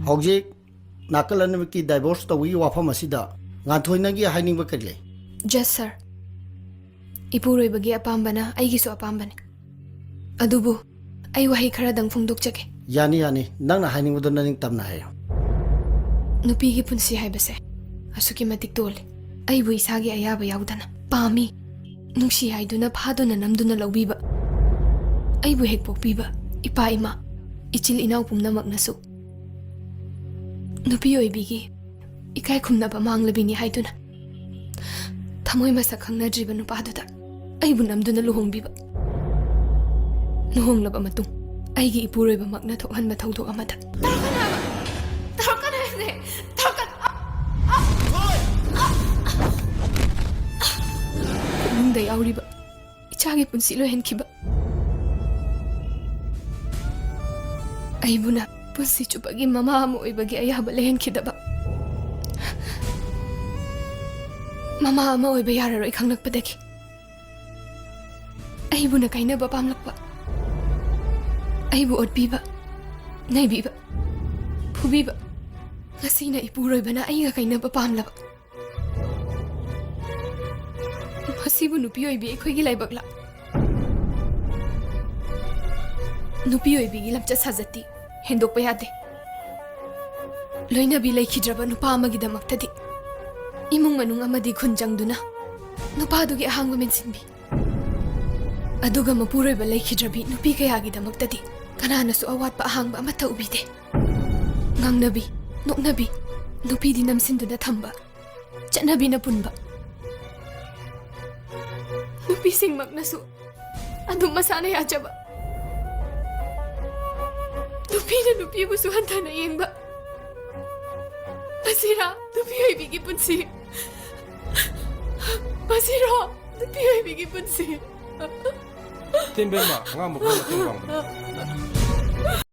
Hojik nakalan ki divorce tawi wafam asida ngathoinagi haining ba kari. Yes sir. Ipuroi bagi apambana aigisu apambane. Adubu ai wahi khara dang phungduk chake. Yani nang na haining bodon naning tamna hai. Nupi gi punsi hai base. Asuki matik tole. Ai bu isagi ayaba yaudana. Pami. Nungsi haiduna phaduna namduna lawbiba. Ai bu hek pokbiba. Ipa ima. Ichil inaw pumnamak nasu. Nupi oibigi. Ikai khumnaba manglabini haiduna. Thamoy masak khangnajiba nupaduda. Ai bu namduna luhongbiba. Nuhonglaba matung. Aigi ipuroiba makna thokhanba thawdok amada. Nungday awriba. Ichagi punsi lo henkiba. Aibuna punsi chupagi mama amo oibagi ayaba lehen kidaba. Mama ama oiba yararoi khanglakpadagi. Aibuna kainaba pamlakpa. Aibu otbiba. Naibiba. Phubiba. Ngasina ipuroibana aiga kainaba pamlaba. Masibu nupi oibi akhoi laibakla. Nupi oibi gi lamcha sajati hendokpa yade. Loina bi laikhidraba nupa amagi damaktadi. Imung manung amadi khunjangduna nupa dugi ahangba mensinbi. Aduga mapuroiba laikhidrabi nupi kayagi damaktadi kananasu awatpa ahangba amata ubide. Ngangnabi, noknabi, nupi di namsinduna thamba. Chanabi na punba. Nupi singmak nasu adum masana yajaba. Nupi na nupi busu hanta na yengba. Masira, nupi ay bigi punsi. Masira, nupi ay bigi punsi. Timbema, nga mo ko mating bang.